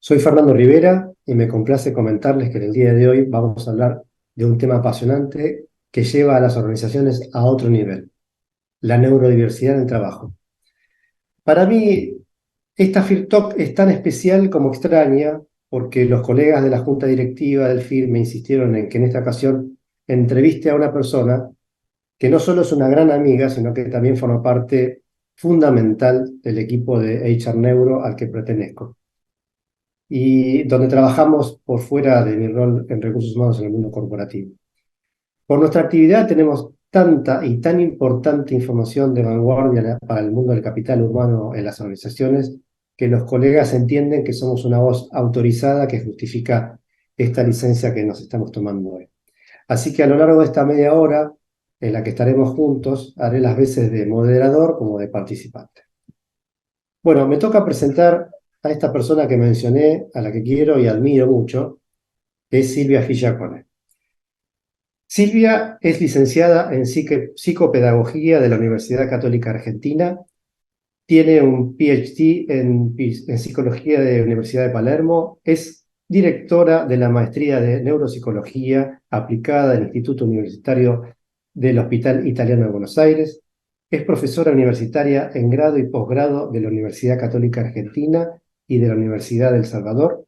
Soy Fernando Rivera y me complace comentarles que en el día de hoy vamos a hablar de un tema apasionante que lleva a las organizaciones a otro nivel, la neurodiversidad en el trabajo. Para mí, esta Field Talk es tan especial como extraña porque los colegas de la junta directiva del FIR me insistieron en que en esta ocasión entreviste a una persona que no solo es una gran amiga, sino que también forma parte fundamental del equipo de HR Neuro al que pertenezco, y donde trabajamos por fuera de mi rol en recursos humanos en el mundo corporativo. Por nuestra actividad tenemos tanta y tan importante información de vanguardia para el mundo del capital humano en las organizaciones que los colegas entienden que somos una voz autorizada que justifica esta licencia que nos estamos tomando hoy. Así que a lo largo de esta media hora en la que estaremos juntos, haré las veces de moderador como de participante. Bueno, me toca presentar a esta persona que mencioné, a la que quiero y admiro mucho, que es Silvia Giaccone. Silvia es licenciada en psicopedagogía de la Universidad Católica Argentina, tiene un PhD en psicología de la Universidad de Palermo, es directora de la maestría de neuropsicología aplicada del Instituto Universitario del Hospital Italiano de Buenos Aires, es profesora universitaria en grado y posgrado de la Universidad Católica Argentina y de la Universidad del Salvador,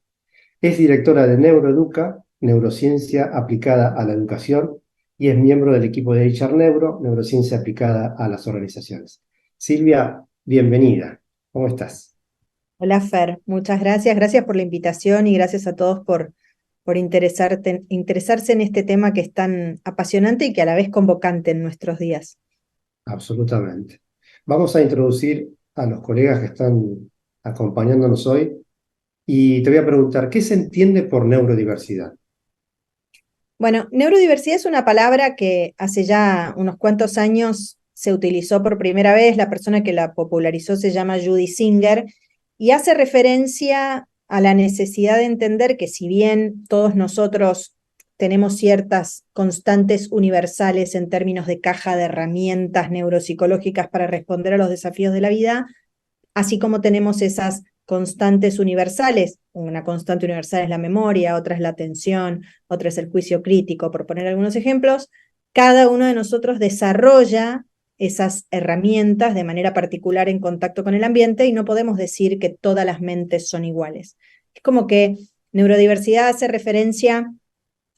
es directora de Neuroeduca, Neurociencia aplicada a la educación, y es miembro del equipo de HR Neuro, Neurociencia aplicada a las organizaciones. Silvia, bienvenida. ¿Cómo estás? Hola Fer, muchas gracias. Gracias por la invitación y gracias a todos por interesarse en este tema que es tan apasionante y que a la vez convocante en nuestros días. Absolutamente. Vamos a introducir a los colegas que están acompañándonos hoy y te voy a preguntar, ¿qué se entiende por neurodiversidad? Bueno, neurodiversidad es una palabra que hace ya unos cuantos años se utilizó por primera vez. La persona que la popularizó se llama Judy Singer y hace referencia a la necesidad de entender que si bien todos nosotros tenemos ciertas constantes universales en términos de caja de herramientas neuropsicológicas para responder a los desafíos de la vida, así como tenemos esas constantes universales, una constante universal es la memoria, otra es la atención, otra es el juicio crítico, por poner algunos ejemplos, cada uno de nosotros desarrolla esas herramientas de manera particular en contacto con el ambiente y no podemos decir que todas las mentes son iguales. Es como que neurodiversidad hace referencia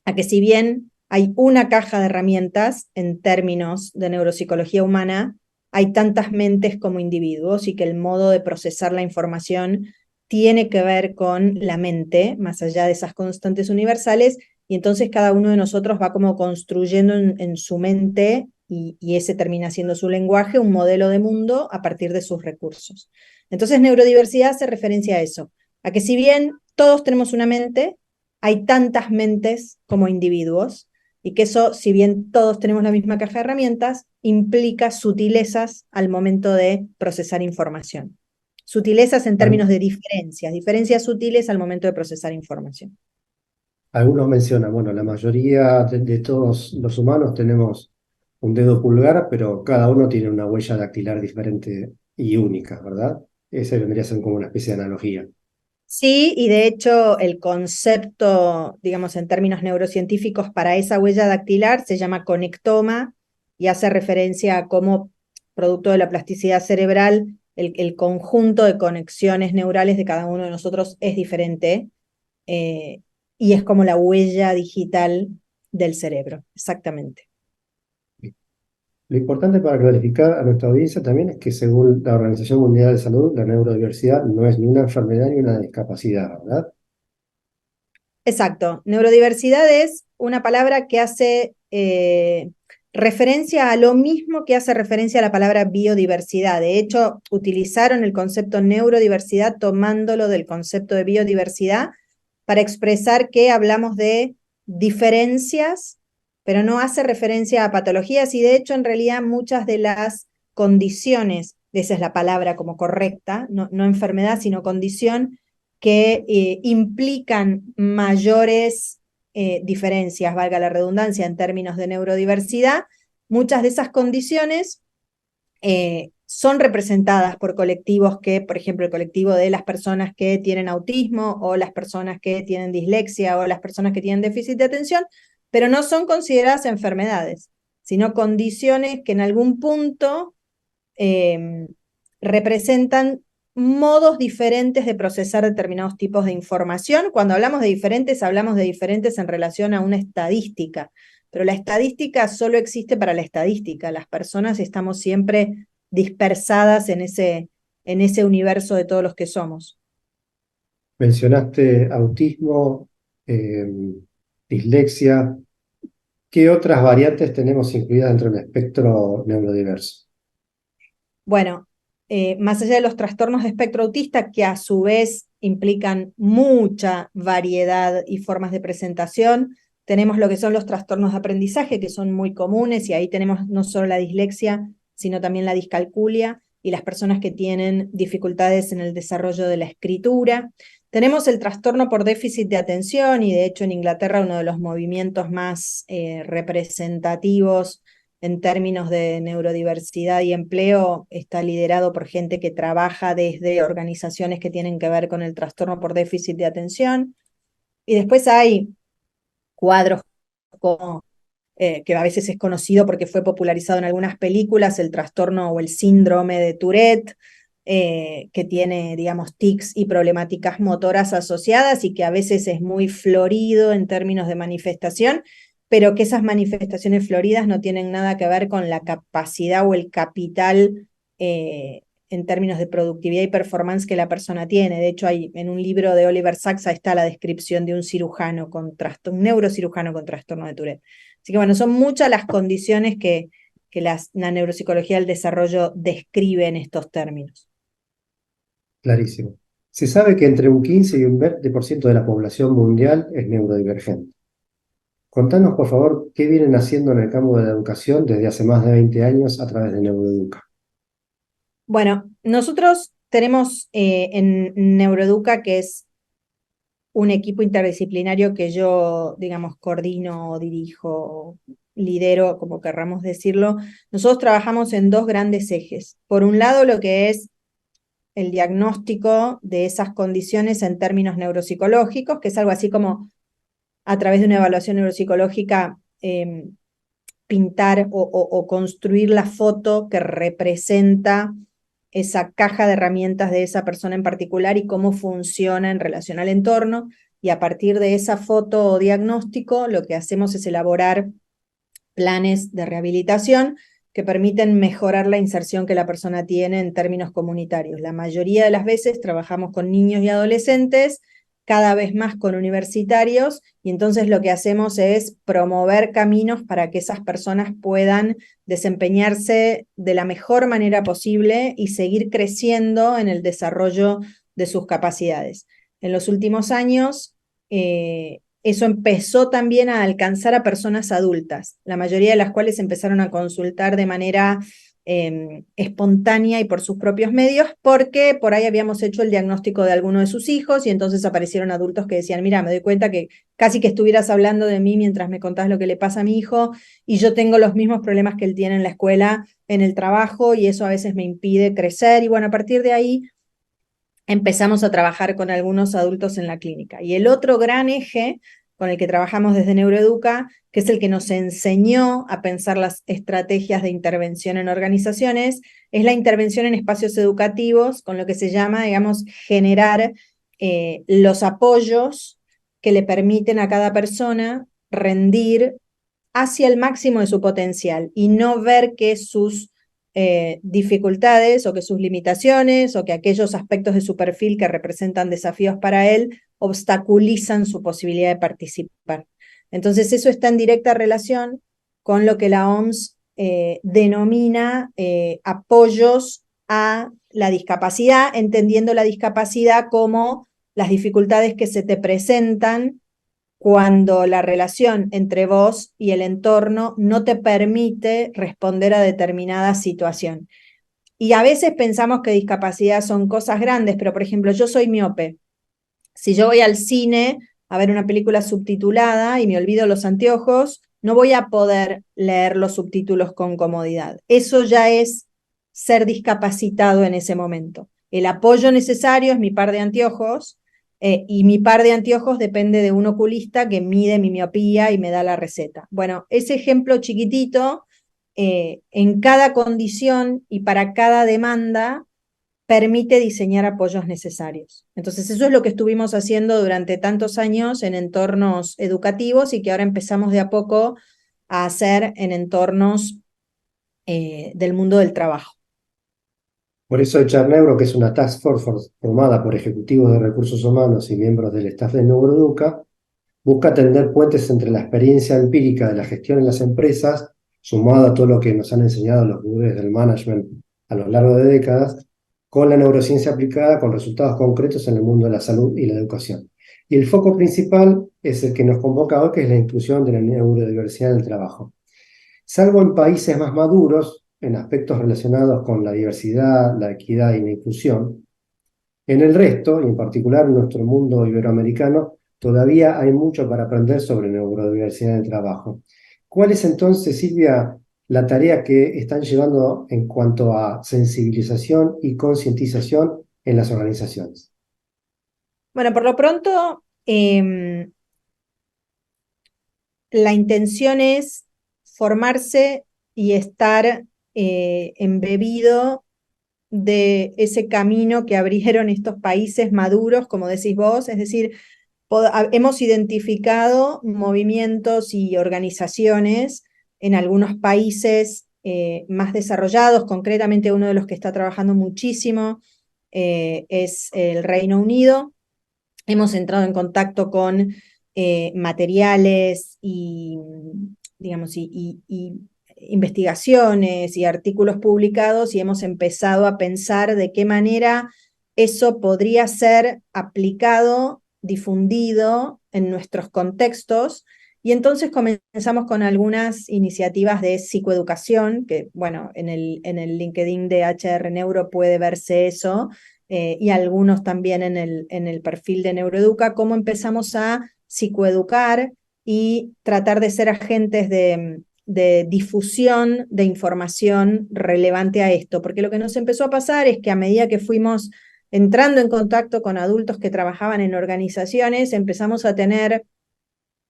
a que si bien hay una caja de herramientas en términos de neuropsicología humana, hay tantas mentes como individuos y que el modo de procesar la información tiene que ver con la mente, más allá de esas constantes universales, y entonces cada uno de nosotros va como construyendo en su mente, y ese termina siendo su lenguaje, un modelo de mundo a partir de sus recursos. Entonces neurodiversidad hace referencia a eso, a que si bien todos tenemos una mente, hay tantas mentes como individuos, y que eso, si bien todos tenemos la misma caja de herramientas, implica sutilezas al momento de procesar información. Sutilezas en términos de diferencias, diferencias sutiles al momento de procesar información. Algunos mencionan, bueno, la mayoría de todos los humanos tenemos un dedo pulgar, pero cada uno tiene una huella dactilar diferente y única, ¿verdad? Esa vendría a ser como una especie de analogía. Sí, y de hecho el concepto, digamos, en términos neurocientíficos para esa huella dactilar se llama conectoma y hace referencia a cómo, producto de la plasticidad cerebral, el conjunto de conexiones neurales de cada uno de nosotros es diferente, eh, y es como la huella digital del cerebro, exactamente. Lo importante para clarificar a nuestra audiencia también es que según la Organización Mundial de Salud, la neurodiversidad no es ni una enfermedad ni una discapacidad, ¿verdad? Exacto. Neurodiversidad es una palabra que hace referencia a lo mismo que hace referencia a la palabra biodiversidad. De hecho, utilizaron el concepto neurodiversidad tomándolo del concepto de biodiversidad para expresar que hablamos de diferencias, pero no hace referencia a patologías, y de hecho, en realidad, muchas de las condiciones, esa es la palabra como correcta, no enfermedad, sino condición, que implican mayores diferencias, valga la redundancia, en términos de neurodiversidad. Muchas de esas condiciones son representadas por colectivos que, por ejemplo, el colectivo de las personas que tienen autismo o las personas que tienen dislexia o las personas que tienen déficit de atención, pero no son consideradas enfermedades, sino condiciones que en algún punto representan modos diferentes de procesar determinados tipos de información. Cuando hablamos de diferentes en relación a una estadística, pero la estadística solo existe para la estadística. Las personas estamos siempre dispersadas en ese universo de todos los que somos. Mencionaste autismo, eh, dislexia. ¿Qué otras variantes tenemos incluidas dentro del espectro neurodiverso? Bueno, más allá de los trastornos de espectro autista, que a su vez implican mucha variedad y formas de presentación, tenemos lo que son los trastornos de aprendizaje, que son muy comunes, y ahí tenemos no solo la dislexia, sino también la discalculia y las personas que tienen dificultades en el desarrollo de la escritura. Tenemos el trastorno por déficit de atención, y de hecho en Inglaterra uno de los movimientos más representativos en términos de neurodiversidad y empleo está liderado por gente que trabaja desde organizaciones que tienen que ver con el trastorno por déficit de atención. Y después hay cuadros como, que a veces es conocido porque fue popularizado en algunas películas, el trastorno o el síndrome de Tourette, que tiene, digamos, tics y problemáticas motoras asociadas y que a veces es muy florido en términos de manifestación, pero que esas manifestaciones floridas no tienen nada que ver con la capacidad o el capital en términos de productividad y performance que la persona tiene. De hecho, en un libro de Oliver Sacks está la descripción de un cirujano un neurocirujano con trastorno de Tourette. Así que bueno, son muchas las condiciones que la neuropsicología del desarrollo describe en estos términos. Clarísimo. Se sabe que entre un 15 y un 20% de la población mundial es neurodivergente. Contanos, por favor, qué vienen haciendo en el campo de la educación desde hace más de 20 años a través de Neuroeduca. Bueno, nosotros tenemos en Neuroeduca, que es un equipo interdisciplinario que yo, digamos, coordino, dirijo, lidero, como querramos decirlo. Nosotros trabajamos en dos grandes ejes. Por un lado, lo que es el diagnóstico de esas condiciones en términos neuropsicológicos, que es algo así como a través de una evaluación neuropsicológica pintar o construir la foto que representa esa caja de herramientas de esa persona en particular y cómo funciona en relación al entorno. Y a partir de esa foto o diagnóstico, lo que hacemos es elaborar planes de rehabilitación que permiten mejorar la inserción que la persona tiene en términos comunitarios. La mayoría de las veces trabajamos con niños y adolescentes, cada vez más con universitarios, y entonces lo que hacemos es promover caminos para que esas personas puedan desempeñarse de la mejor manera posible y seguir creciendo en el desarrollo de sus capacidades. En los últimos años, eso empezó también a alcanzar a personas adultas, la mayoría de las cuales empezaron a consultar de manera espontánea y por sus propios medios, porque por ahí habíamos hecho el diagnóstico de alguno de sus hijos y entonces aparecieron adultos que decían, mira, me doy cuenta que casi que estuvieras hablando de mí mientras me contás lo que le pasa a mi hijo y yo tengo los mismos problemas que él tiene en la escuela, en el trabajo, y eso a veces me impide crecer. Y bueno, a partir de ahí empezamos a trabajar con algunos adultos en la clínica. Y el otro gran eje con el que trabajamos desde Neuroeduca, que es el que nos enseñó a pensar las estrategias de intervención en organizaciones, es la intervención en espacios educativos, con lo que se llama, digamos, generar los apoyos que le permiten a cada persona rendir hacia el máximo de su potencial y no ver que sus dificultades o que sus limitaciones o que aquellos aspectos de su perfil que representan desafíos para él obstaculizan su posibilidad de participar. Entonces eso está en directa relación con lo que la OMS denomina apoyos a la discapacidad, entendiendo la discapacidad como las dificultades que se te presentan cuando la relación entre vos y el entorno no te permite responder a determinada situación. Y a veces pensamos que discapacidad son cosas grandes, pero por ejemplo, yo soy miope. Si yo voy al cine a ver una película subtitulada y me olvido los anteojos, no voy a poder leer los subtítulos con comodidad. Eso ya es ser discapacitado en ese momento. El apoyo necesario es mi par de anteojos, y mi par de anteojos depende de un oculista que mide mi miopía y me da la receta. Bueno, ese ejemplo chiquitito, en cada condición y para cada demanda, permite diseñar apoyos necesarios. Entonces, eso es lo que estuvimos haciendo durante tantos años en entornos educativos y que ahora empezamos de a poco a hacer en entornos del mundo del trabajo. Por eso Neuro, que es una task force formada por ejecutivos de recursos humanos y miembros del staff de Neuroeduca, busca tender puentes entre la experiencia empírica de la gestión en las empresas, sumada a todo lo que nos han enseñado los gurúes del management a lo largo de décadas, con la neurociencia aplicada con resultados concretos en el mundo de la salud y la educación. Y el foco principal es el que nos convoca hoy, que es la inclusión de la neurodiversidad en el trabajo. Salvo en países más maduros, en aspectos relacionados con la diversidad, la equidad y la inclusión, en el resto, y en particular en nuestro mundo iberoamericano, todavía hay mucho para aprender sobre neurodiversidad en el trabajo. ¿Cuál es entonces, Silvia, la tarea que están llevando en cuanto a sensibilización y concientización en las organizaciones? Bueno, por lo pronto, la intención es formarse y estar embebido de ese camino que abrieron estos países maduros, como decís vos, es decir, hemos identificado movimientos y organizaciones en algunos países más desarrollados, concretamente uno de los que está trabajando muchísimo es el Reino Unido. Hemos entrado en contacto con materiales y, digamos, y investigaciones y artículos publicados y hemos empezado a pensar de qué manera eso podría ser aplicado, difundido en nuestros contextos. Y entonces comenzamos con algunas iniciativas de psicoeducación, que bueno, en el LinkedIn de HR Neuro puede verse eso, y algunos también en el perfil de Neuroeduca, cómo empezamos a psicoeducar y tratar de ser agentes de difusión de información relevante a esto, porque lo que nos empezó a pasar es que a medida que fuimos entrando en contacto con adultos que trabajaban en organizaciones, empezamos a tener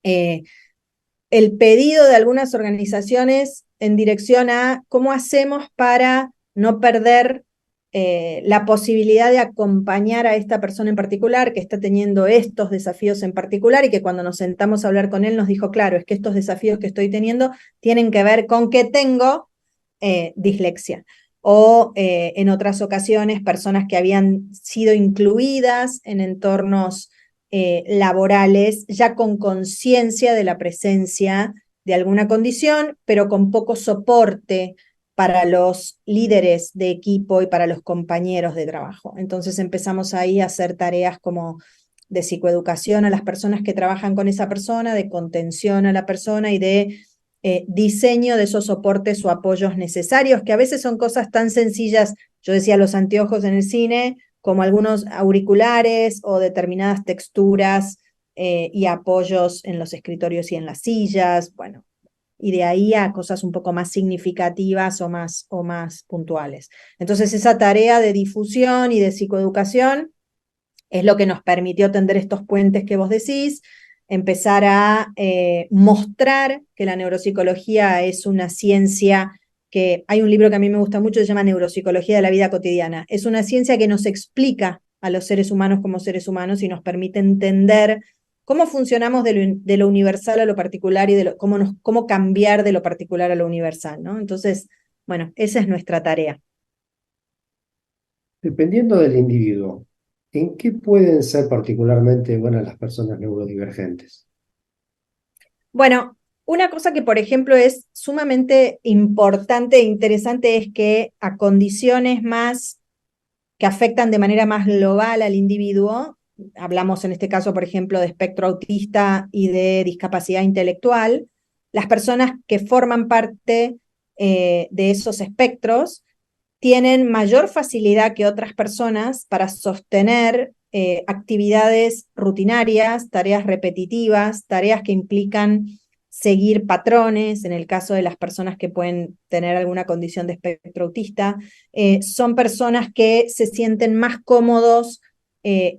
el pedido de algunas organizaciones en dirección a cómo hacemos para no perder la posibilidad de acompañar a esta persona en particular que está teniendo estos desafíos en particular y que cuando nos sentamos a hablar con él nos dijo, claro, es que estos desafíos que estoy teniendo tienen que ver con que tengo dislexia. O en otras ocasiones personas que habían sido incluidas en entornos laborales ya con conciencia de la presencia de alguna condición, pero con poco soporte para los líderes de equipo y para los compañeros de trabajo. Entonces empezamos ahí a hacer tareas como de psicoeducación a las personas que trabajan con esa persona, de contención a la persona y de diseño de esos soportes o apoyos necesarios, que a veces son cosas tan sencillas, yo decía los anteojos en el cine, como algunos auriculares o determinadas texturas y apoyos en los escritorios y en las sillas, bueno, y de ahí a cosas un poco más significativas o más puntuales. Entonces, esa tarea de difusión y de psicoeducación es lo que nos permitió tender estos puentes que vos decís, empezar a mostrar que la neuropsicología es una ciencia que, hay un libro que a mí me gusta mucho, se llama Neuropsicología de la vida cotidiana. Es una ciencia que nos explica a los seres humanos como seres humanos y nos permite entender cómo funcionamos de lo universal a lo particular y cómo cambiar de lo particular a lo universal, ¿no? Entonces, bueno, esa es nuestra tarea. Dependiendo del individuo, ¿en qué pueden ser particularmente buenas las personas neurodivergentes? Bueno, una cosa que, por ejemplo, es sumamente importante e interesante es que a condiciones más que afectan de manera más global al individuo, hablamos en este caso, por ejemplo, de espectro autista y de discapacidad intelectual, las personas que forman parte de esos espectros tienen mayor facilidad que otras personas para sostener actividades rutinarias, tareas repetitivas, tareas que implican seguir patrones, en el caso de las personas que pueden tener alguna condición de espectro autista, son personas que se sienten más cómodos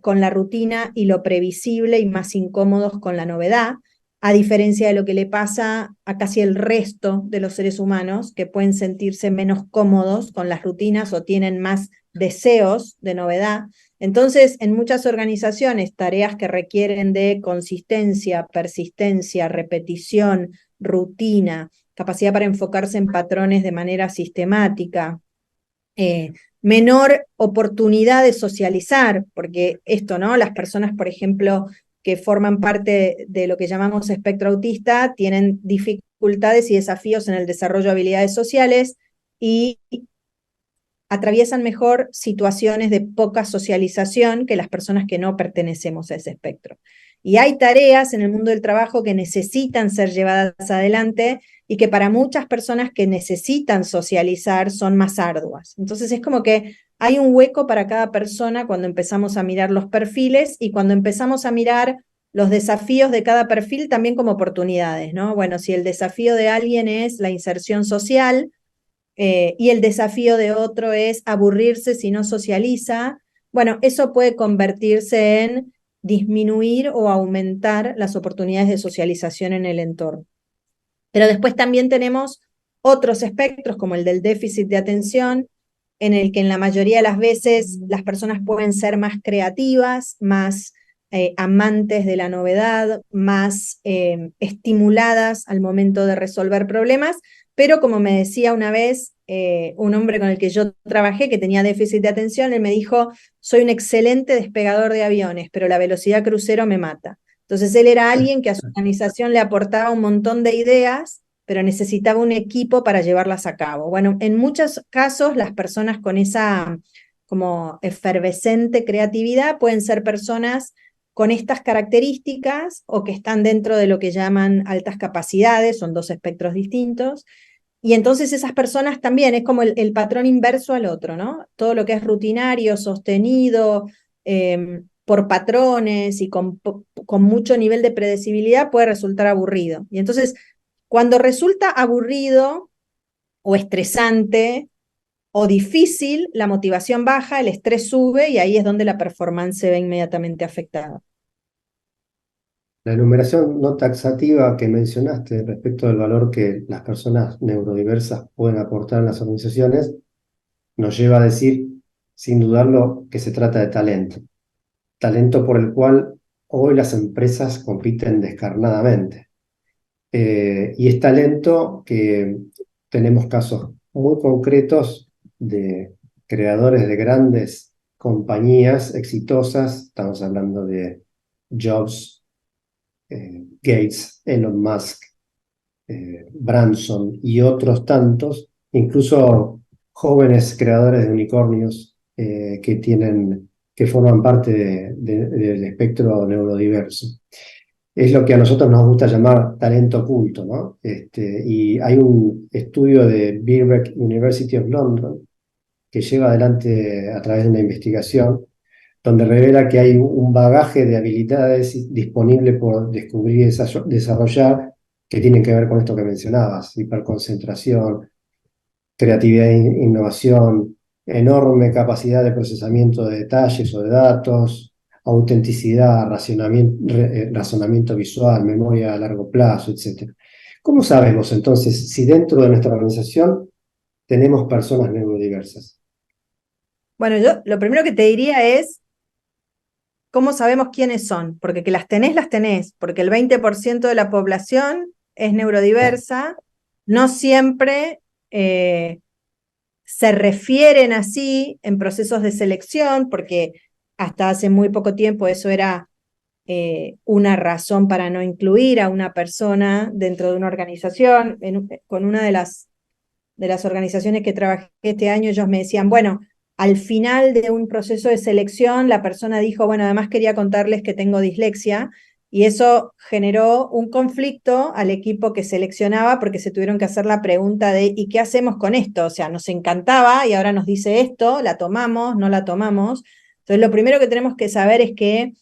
con la rutina y lo previsible y más incómodos con la novedad, a diferencia de lo que le pasa a casi el resto de los seres humanos, que pueden sentirse menos cómodos con las rutinas o tienen más deseos de novedad. Entonces, en muchas organizaciones, tareas que requieren de consistencia, persistencia, repetición, rutina, capacidad para enfocarse en patrones de manera sistemática, menor oportunidad de socializar, porque esto, ¿no? Las personas, por ejemplo, que forman parte de lo que llamamos espectro autista, tienen dificultades y desafíos en el desarrollo de habilidades sociales y atraviesan mejor situaciones de poca socialización que las personas que no pertenecemos a ese espectro. Y hay tareas en el mundo del trabajo que necesitan ser llevadas adelante y que para muchas personas que necesitan socializar son más arduas. Entonces es como que hay un hueco para cada persona cuando empezamos a mirar los perfiles y cuando empezamos a mirar los desafíos de cada perfil también como oportunidades, ¿no? Bueno, si el desafío de alguien es la inserción social, y el desafío de otro es aburrirse si no socializa, bueno, eso puede convertirse en disminuir o aumentar las oportunidades de socialización en el entorno. Pero después también tenemos otros espectros, como el del déficit de atención, en el que en la mayoría de las veces las personas pueden ser más creativas, más amantes de la novedad, más estimuladas al momento de resolver problemas, pero como me decía una vez un hombre con el que yo trabajé que tenía déficit de atención, él me dijo, soy un excelente despegador de aviones, pero la velocidad crucero me mata. Entonces él era alguien que a su organización le aportaba un montón de ideas, pero necesitaba un equipo para llevarlas a cabo. Bueno, en muchos casos las personas con esa como efervescente creatividad pueden ser personas con estas características o que están dentro de lo que llaman altas capacidades, son dos espectros distintos, y entonces esas personas también es como el patrón inverso al otro, ¿no? Todo lo que es rutinario, sostenido, por patrones y con mucho nivel de predecibilidad puede resultar aburrido. Y entonces, cuando resulta aburrido o estresante o difícil, la motivación baja, el estrés sube y ahí es donde la performance se ve inmediatamente afectada. La enumeración no taxativa que mencionaste respecto del valor que las personas neurodiversas pueden aportar en las organizaciones nos lleva a decir, sin dudarlo, que se trata de talento. Talento por el cual hoy las empresas compiten descarnadamente. Y es talento que tenemos casos muy concretos de creadores de grandes compañías exitosas. Estamos hablando de Jobs, Gates, Elon Musk, Branson y otros tantos, incluso jóvenes creadores de unicornios que forman parte del espectro neurodiverso. Es lo que a nosotros nos gusta llamar talento oculto, ¿no? Y hay un estudio de Birkbeck University of London que lleva adelante a través de una investigación donde revela que hay un bagaje de habilidades disponible por descubrir y desarrollar que tienen que ver con esto que mencionabas, hiperconcentración, creatividad e innovación, enorme capacidad de procesamiento de detalles o de datos, autenticidad, razonamiento visual, memoria a largo plazo, etc. ¿Cómo sabemos entonces si dentro de nuestra organización tenemos personas neurodiversas? Bueno, yo lo primero que te diría es, ¿cómo sabemos quiénes son? Porque que las tenés, porque el 20% de la población es neurodiversa, no siempre se refieren así en procesos de selección, porque hasta hace muy poco tiempo eso era una razón para no incluir a una persona dentro de una organización. Con una de las organizaciones que trabajé este año, ellos me decían, bueno, al final de un proceso de selección, la persona dijo, bueno, además quería contarles que tengo dislexia, y eso generó un conflicto al equipo que seleccionaba porque se tuvieron que hacer la pregunta de, ¿y qué hacemos con esto? O sea, nos encantaba y ahora nos dice esto, ¿la tomamos? ¿No la tomamos? Entonces, lo primero que tenemos que saber es que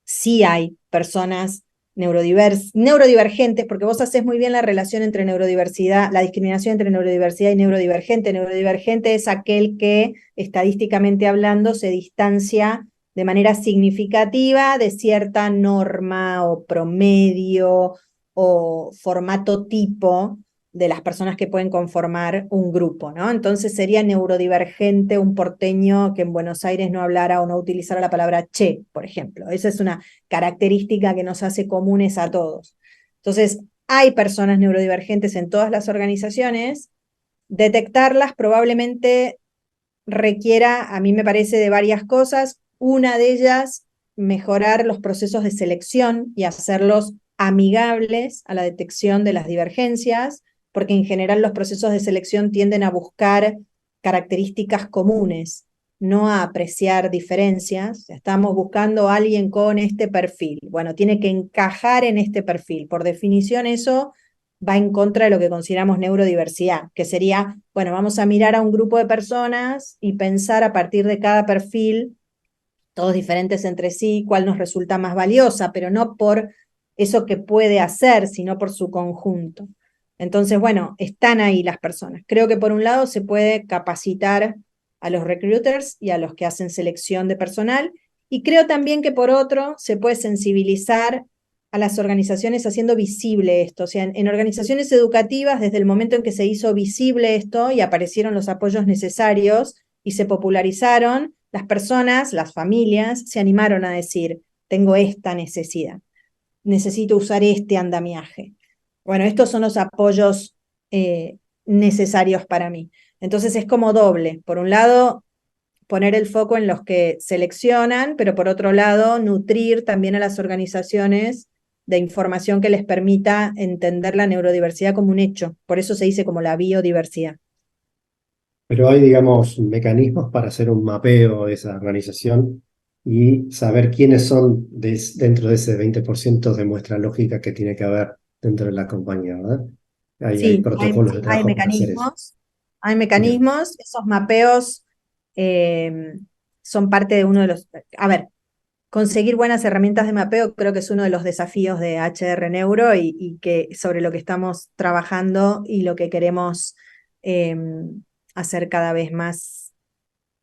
sí hay personas neurodivergentes, porque vos haces muy bien la relación entre neurodiversidad, la discriminación entre neurodiversidad y neurodivergente. Neurodivergente es aquel que, estadísticamente hablando, se distancia de manera significativa de cierta norma o promedio o formato tipo de las personas que pueden conformar un grupo, ¿no? Entonces sería neurodivergente un porteño que en Buenos Aires no hablara o no utilizara la palabra che, por ejemplo. Esa es una característica que nos hace comunes a todos. Entonces, hay personas neurodivergentes en todas las organizaciones. Detectarlas probablemente requiera, a mí me parece, de varias cosas. Una de ellas, mejorar los procesos de selección y hacerlos amigables a la detección de las divergencias, porque en general los procesos de selección tienden a buscar características comunes, no a apreciar diferencias. Estamos buscando a alguien con este perfil. Bueno, tiene que encajar en este perfil. Por definición, eso va en contra de lo que consideramos neurodiversidad, que sería, bueno, vamos a mirar a un grupo de personas y pensar a partir de cada perfil, todos diferentes entre sí, cuál nos resulta más valiosa, pero no por eso que puede hacer, sino por su conjunto. Entonces, bueno, están ahí las personas. Creo que por un lado se puede capacitar a los recruiters y a los que hacen selección de personal, y creo también que por otro se puede sensibilizar a las organizaciones haciendo visible esto. O sea, en organizaciones educativas, desde el momento en que se hizo visible esto y aparecieron los apoyos necesarios y se popularizaron, las personas, las familias, se animaron a decir, tengo esta necesidad, necesito usar este andamiaje. Bueno, estos son los apoyos necesarios para mí. Entonces es como doble. Por un lado, poner el foco en los que seleccionan, pero por otro lado, nutrir también a las organizaciones de información que les permita entender la neurodiversidad como un hecho. Por eso se dice como la biodiversidad. Pero hay, digamos, mecanismos para hacer un mapeo de esa organización y saber quiénes son dentro de ese 20% de muestra lógica que tiene que haber dentro de la compañía, ¿verdad? Hay Sí, protocolos de sí, hay trabajo para hacer eso. mecanismos, hay Bien. mecanismos, esos mapeos eh, son parte de uno de los... A ver, conseguir buenas herramientas de mapeo creo que es uno de los desafíos de HR Neuro y que sobre lo que estamos trabajando y lo que queremos eh, hacer cada vez más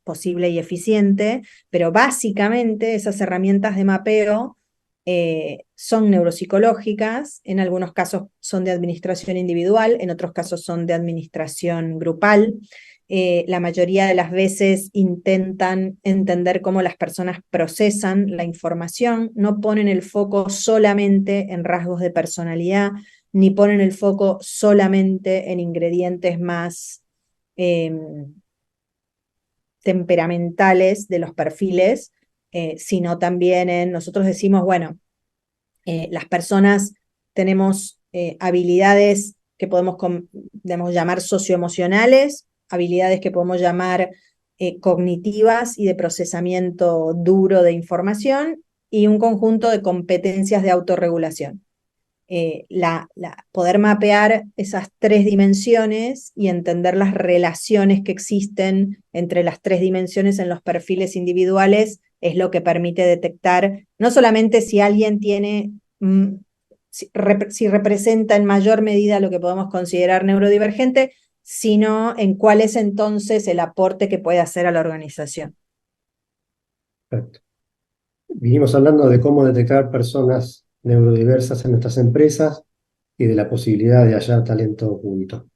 posible y eficiente, pero básicamente esas herramientas de mapeo son neuropsicológicas, en algunos casos son de administración individual, en otros casos son de administración grupal. La mayoría de las veces intentan entender cómo las personas procesan la información, no ponen el foco solamente en rasgos de personalidad, ni ponen el foco solamente en ingredientes más temperamentales de los perfiles, sino también en, nosotros decimos, bueno, las personas tenemos habilidades que podemos llamar socioemocionales, habilidades que podemos llamar cognitivas y de procesamiento duro de información, y un conjunto de competencias de autorregulación. Poder mapear esas tres dimensiones y entender las relaciones que existen entre las tres dimensiones en los perfiles individuales es lo que permite detectar no solamente si alguien tiene, si representa en mayor medida lo que podemos considerar neurodivergente, sino en cuál es entonces el aporte que puede hacer a la organización. Perfecto. Vinimos hablando de cómo detectar personas neurodiversas en nuestras empresas y de la posibilidad de hallar talento oculto.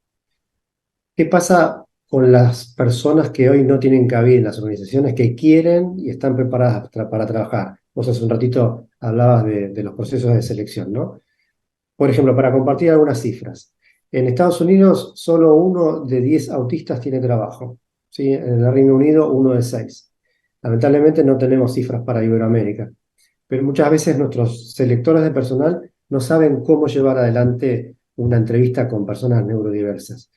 ¿Qué pasa con las personas que hoy no tienen cabida en las organizaciones, que quieren y están preparadas para trabajar? Vos hace un ratito hablabas de los procesos de selección, ¿no? Por ejemplo, para compartir algunas cifras. En Estados Unidos, solo 1 de 10 autistas tiene trabajo, ¿sí? En el Reino Unido, 1 de 6. Lamentablemente no tenemos cifras para Iberoamérica, pero muchas veces nuestros selectores de personal no saben cómo llevar adelante una entrevista con personas neurodiversas.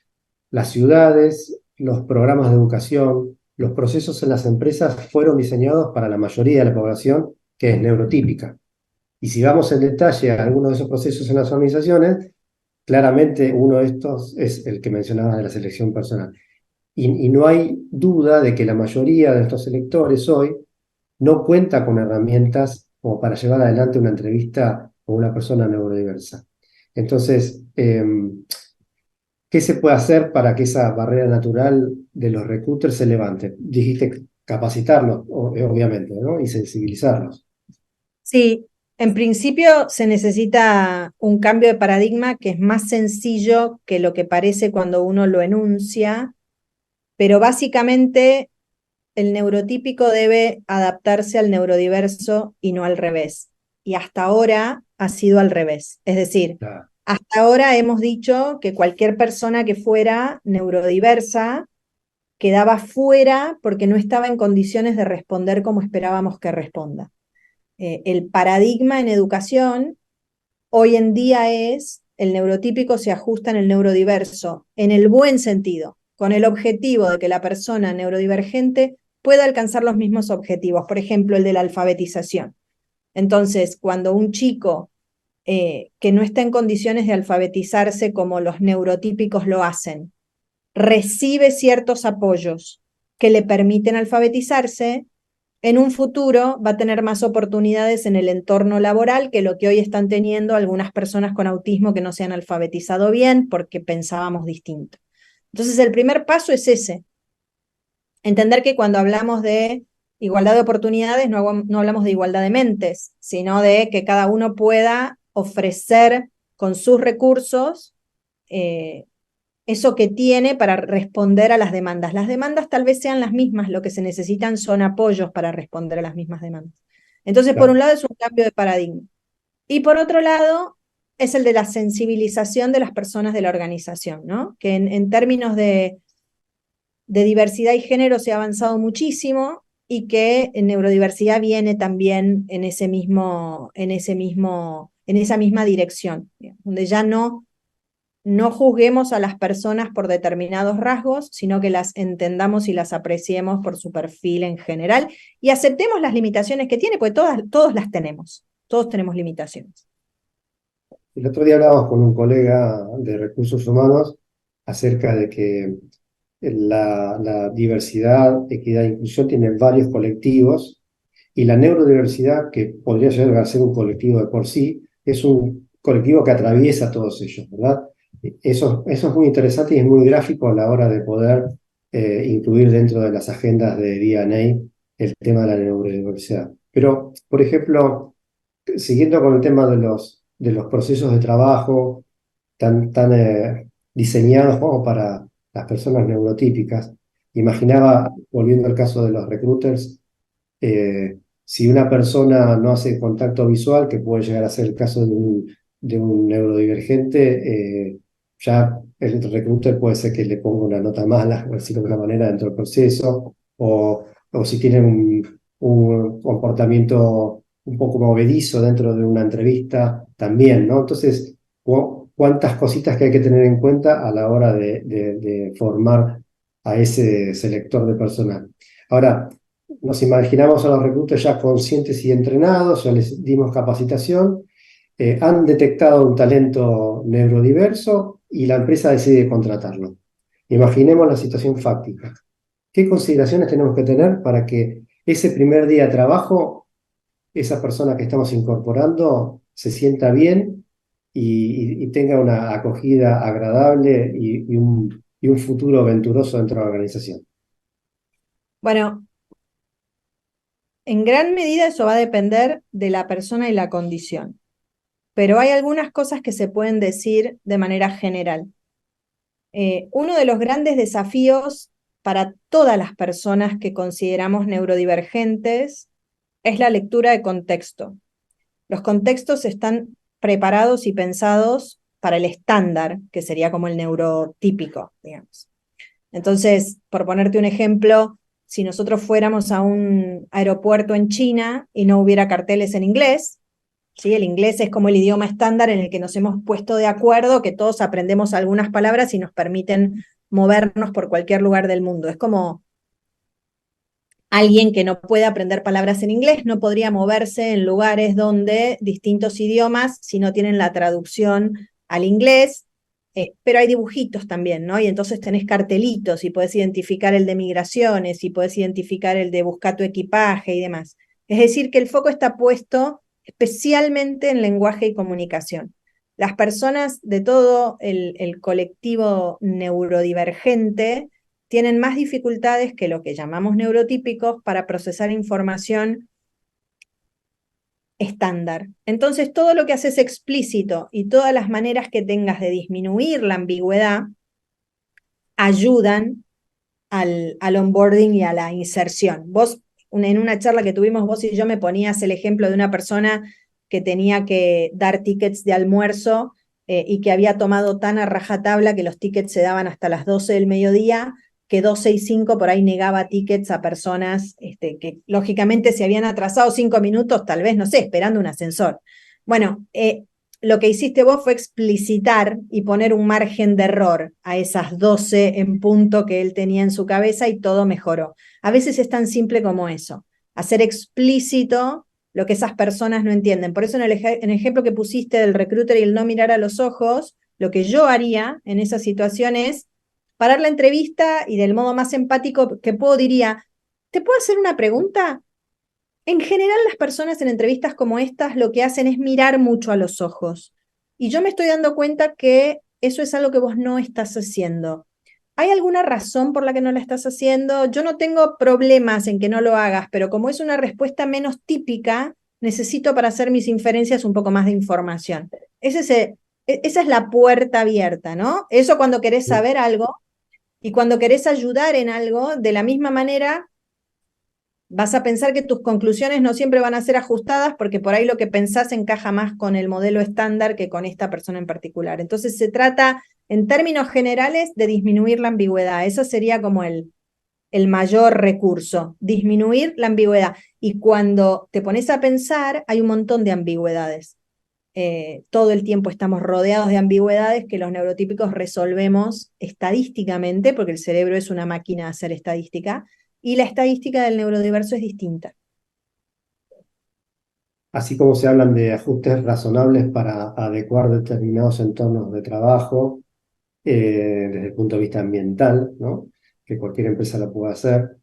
Las ciudades, los programas de educación, los procesos en las empresas fueron diseñados para la mayoría de la población que es neurotípica. Y si vamos en detalle a algunos de esos procesos en las organizaciones, claramente uno de estos es el que mencionabas de la selección personal. Y no hay duda de que la mayoría de estos electores hoy no cuenta con herramientas como para llevar adelante una entrevista o una persona neurodiversa. Entonces, ¿qué se puede hacer para que esa barrera natural de los recruiters se levante? Dijiste capacitarlos, obviamente, ¿no? Y sensibilizarlos. Sí, en principio se necesita un cambio de paradigma que es más sencillo que lo que parece cuando uno lo enuncia, pero básicamente el neurotípico debe adaptarse al neurodiverso y no al revés. Y hasta ahora ha sido al revés. Es decir, Claro, hasta ahora hemos dicho que cualquier persona que fuera neurodiversa quedaba fuera porque no estaba en condiciones de responder como esperábamos que responda. El paradigma en educación hoy en día es el neurotípico se ajusta en el neurodiverso, en el buen sentido, con el objetivo de que la persona neurodivergente pueda alcanzar los mismos objetivos, por ejemplo, el de la alfabetización. Entonces, cuando un chico que no está en condiciones de alfabetizarse como los neurotípicos lo hacen, recibe ciertos apoyos que le permiten alfabetizarse, en un futuro va a tener más oportunidades en el entorno laboral que lo que hoy están teniendo algunas personas con autismo que no se han alfabetizado bien porque pensábamos distinto. Entonces, el primer paso es ese, entender que cuando hablamos de igualdad de oportunidades no hablamos de igualdad de mentes, sino de que cada uno pueda ofrecer con sus recursos eso que tiene para responder a las demandas. Las demandas tal vez sean las mismas, lo que se necesitan son apoyos para responder a las mismas demandas. Entonces, por un claro. lado es un cambio de paradigma. Y por otro lado, es el de la sensibilización de las personas de la organización, ¿no? Que en términos de diversidad y género se ha avanzado muchísimo y que en neurodiversidad viene también en esa misma dirección, donde ya no juzguemos a las personas por determinados rasgos, sino que las entendamos y las apreciemos por su perfil en general y aceptemos las limitaciones que tiene, porque todos las tenemos, todos tenemos limitaciones. El otro día hablábamos con un colega de recursos humanos acerca de que la diversidad, equidad e inclusión tienen varios colectivos y la neurodiversidad, que podría llegar a ser un colectivo de por sí, es un colectivo que atraviesa todos ellos, ¿verdad? Eso es muy interesante y es muy gráfico a la hora de poder incluir dentro de las agendas de D&A el tema de la neurodiversidad. Pero, por ejemplo, siguiendo con el tema de los procesos de trabajo tan diseñados como para las personas neurotípicas, imaginaba, volviendo al caso de los recruiters, si una persona no hace contacto visual, que puede llegar a ser el caso de un neurodivergente, ya el recruiter puede ser que le ponga una nota mala, por decirlo de alguna manera, dentro del proceso, o si tiene un comportamiento un poco movedizo dentro de una entrevista, también, ¿no? Entonces, cuántas cositas que hay que tener en cuenta a la hora de formar a ese selector de personal. Ahora, nos imaginamos a los reclutas ya conscientes y entrenados, ya les dimos capacitación, han detectado un talento neurodiverso y la empresa decide contratarlo. Imaginemos la situación fáctica. ¿Qué consideraciones tenemos que tener para que ese primer día de trabajo, esa persona que estamos incorporando se sienta bien y tenga una acogida agradable y un futuro venturoso dentro de la organización? Bueno, en gran medida eso va a depender de la persona y la condición, pero hay algunas cosas que se pueden decir de manera general. Uno de los grandes desafíos para todas las personas que consideramos neurodivergentes es la lectura de contexto. Los contextos están preparados y pensados para el estándar, que sería como el neurotípico, digamos. Entonces, por ponerte un ejemplo, si nosotros fuéramos a un aeropuerto en China y no hubiera carteles en inglés, ¿sí? El inglés es como el idioma estándar en el que nos hemos puesto de acuerdo, que todos aprendemos algunas palabras y nos permiten movernos por cualquier lugar del mundo. Es como alguien que no puede aprender palabras en inglés no podría moverse en lugares donde distintos idiomas, si no tienen la traducción al inglés, pero hay dibujitos también, ¿no? Y entonces tenés cartelitos y podés identificar el de migraciones y podés identificar el de buscar tu equipaje y demás. Es decir, que el foco está puesto especialmente en lenguaje y comunicación. Las personas de todo el colectivo neurodivergente tienen más dificultades que lo que llamamos neurotípicos para procesar información estándar. Entonces, todo lo que haces explícito y todas las maneras que tengas de disminuir la ambigüedad ayudan al onboarding y a la inserción. Vos, en una charla que tuvimos vos y yo, me ponías el ejemplo de una persona que tenía que dar tickets de almuerzo y que había tomado tan a rajatabla que los tickets se daban hasta las 12 del mediodía, que 12:05 por ahí negaba tickets a personas que lógicamente se habían atrasado 5 minutos, tal vez, no sé, esperando un ascensor. Bueno, lo que hiciste vos fue explicitar y poner un margen de error a esas 12 en punto que él tenía en su cabeza y todo mejoró. A veces es tan simple como eso, hacer explícito lo que esas personas no entienden. Por eso en el ejemplo que pusiste del recruiter y el no mirar a los ojos, lo que yo haría en esa situación es parar la entrevista y del modo más empático que puedo diría, ¿te puedo hacer una pregunta? En general, las personas en entrevistas como estas lo que hacen es mirar mucho a los ojos. Y yo me estoy dando cuenta que eso es algo que vos no estás haciendo. ¿Hay alguna razón por la que no la estás haciendo? Yo no tengo problemas en que no lo hagas, pero como es una respuesta menos típica, necesito para hacer mis inferencias un poco más de información. Esa es la puerta abierta, ¿no? Eso cuando querés saber algo y cuando querés ayudar en algo, de la misma manera vas a pensar que tus conclusiones no siempre van a ser ajustadas porque por ahí lo que pensás encaja más con el modelo estándar que con esta persona en particular. Entonces se trata, en términos generales, de disminuir la ambigüedad. Eso sería como el mayor recurso, disminuir la ambigüedad. Y cuando te pones a pensar, hay un montón de ambigüedades. Todo el tiempo estamos rodeados de ambigüedades que los neurotípicos resolvemos estadísticamente, porque el cerebro es una máquina de hacer estadística, y la estadística del neurodiverso es distinta. Así como se hablan de ajustes razonables para adecuar determinados entornos de trabajo, desde el punto de vista ambiental, ¿no? Que cualquier empresa lo puede hacer.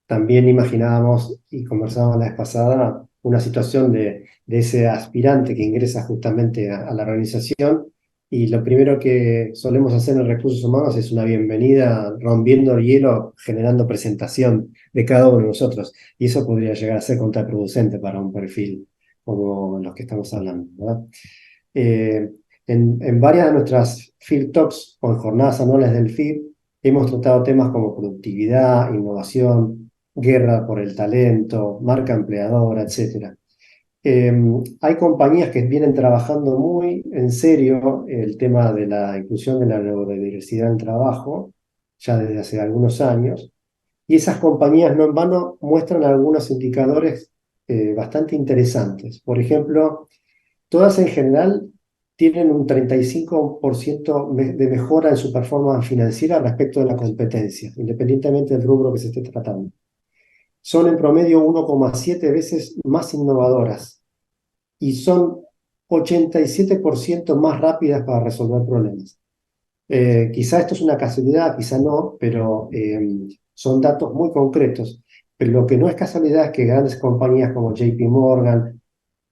También imaginábamos y conversábamos la vez pasada una situación de ese aspirante que ingresa justamente a la organización y lo primero que solemos hacer en recursos humanos es una bienvenida, rompiendo el hielo, generando presentación de cada uno de nosotros. Y eso podría llegar a ser contraproducente para un perfil como los que estamos hablando, ¿verdad? Eh, en varias de nuestras Field Talks o en jornadas anuales del Field hemos tratado temas como productividad, innovación, guerra por el talento, marca empleadora, etcétera. Hay compañías que vienen trabajando muy en serio el tema de la inclusión de la neurodiversidad en el trabajo, ya desde hace algunos años, y esas compañías no en vano muestran algunos indicadores bastante interesantes. Por ejemplo, todas en general tienen un 35% de mejora en su performance financiera respecto de la competencia, independientemente del rubro que se esté tratando. Son en promedio 1,7 veces más innovadoras y son 87% más rápidas para resolver problemas. Quizá esto es una casualidad, quizá no, pero son datos muy concretos. Pero lo que no es casualidad es que grandes compañías como JP Morgan,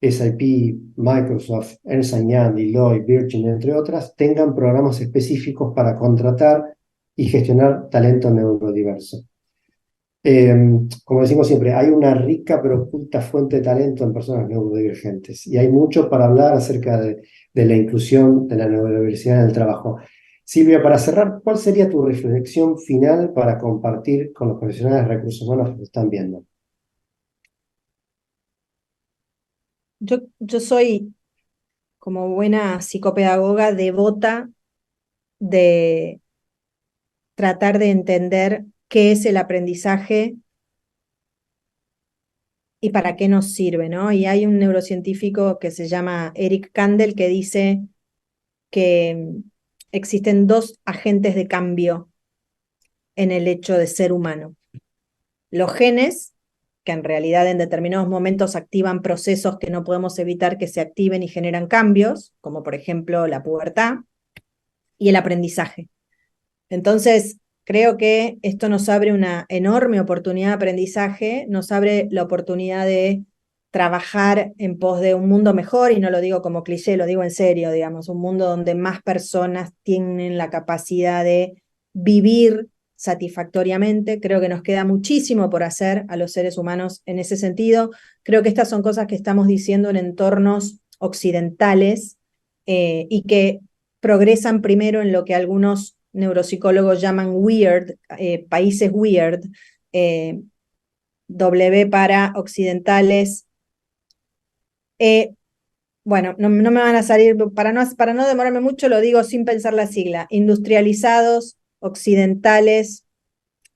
SAP, Microsoft, Ernst Young, Deloitte, Virgin, entre otras, tengan programas específicos para contratar y gestionar talento neurodiverso. Como decimos siempre, hay una rica pero oculta fuente de talento en personas neurodivergentes y hay mucho para hablar acerca de la inclusión de la neurodiversidad en el trabajo. Silvia, para cerrar, ¿cuál sería tu reflexión final para compartir con los profesionales de recursos humanos que están viendo? Yo soy, como buena psicopedagoga, devota de tratar de entender qué es el aprendizaje y para qué nos sirve, ¿no? Y hay un neurocientífico que se llama Eric Kandel que dice que existen dos agentes de cambio en el hecho de ser humano. Los genes, que en realidad en determinados momentos activan procesos que no podemos evitar que se activen y generan cambios, como por ejemplo la pubertad, y el aprendizaje. Entonces, creo que esto nos abre una enorme oportunidad de aprendizaje, nos abre la oportunidad de trabajar en pos de un mundo mejor, y no lo digo como cliché, lo digo en serio, digamos, un mundo donde más personas tienen la capacidad de vivir satisfactoriamente. Creo que nos queda muchísimo por hacer a los seres humanos en ese sentido. Creo que estas son cosas que estamos diciendo en entornos occidentales y que progresan primero en lo que algunos neuropsicólogos llaman weird, países weird, W para occidentales. Bueno, no me van a salir, para no demorarme mucho, lo digo sin pensar la sigla: industrializados, occidentales,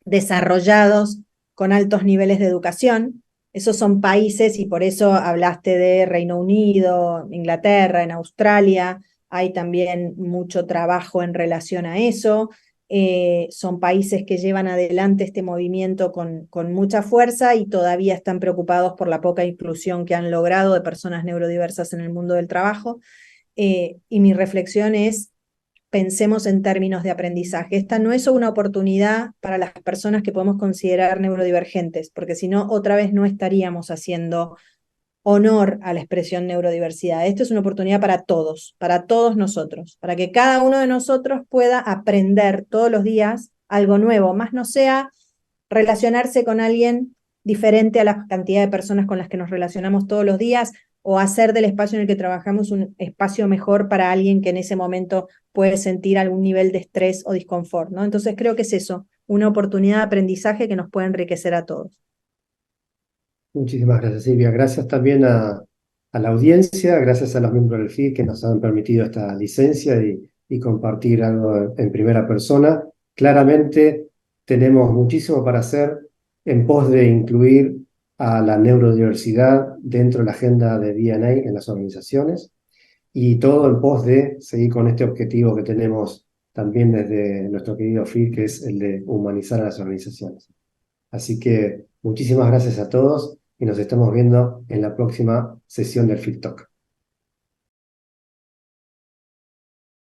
desarrollados, con altos niveles de educación. Esos son países, y por eso hablaste de Reino Unido, Inglaterra, en Australia, hay también mucho trabajo en relación a eso. Son países que llevan adelante este movimiento con mucha fuerza y todavía están preocupados por la poca inclusión que han logrado de personas neurodiversas en el mundo del trabajo. Y mi reflexión es: pensemos en términos de aprendizaje. Esta no es una oportunidad para las personas que podemos considerar neurodivergentes, porque si no, otra vez no estaríamos haciendo honor a la expresión neurodiversidad. Esto es una oportunidad para todos nosotros, para que cada uno de nosotros pueda aprender todos los días algo nuevo, más no sea relacionarse con alguien diferente a la cantidad de personas con las que nos relacionamos todos los días, o hacer del espacio en el que trabajamos un espacio mejor para alguien que en ese momento puede sentir algún nivel de estrés o disconfort, ¿no? Entonces creo que es eso, una oportunidad de aprendizaje que nos puede enriquecer a todos. Muchísimas gracias, Silvia. Gracias también a la audiencia, gracias a los miembros del FIR que nos han permitido esta licencia y compartir algo en primera persona. Claramente tenemos muchísimo para hacer en pos de incluir a la neurodiversidad dentro de la agenda de D&I en las organizaciones, y todo en pos de seguir con este objetivo que tenemos también desde nuestro querido FIR, que es el de humanizar a las organizaciones. Así que muchísimas gracias a todos y nos estamos viendo en la próxima sesión del FIT Talk.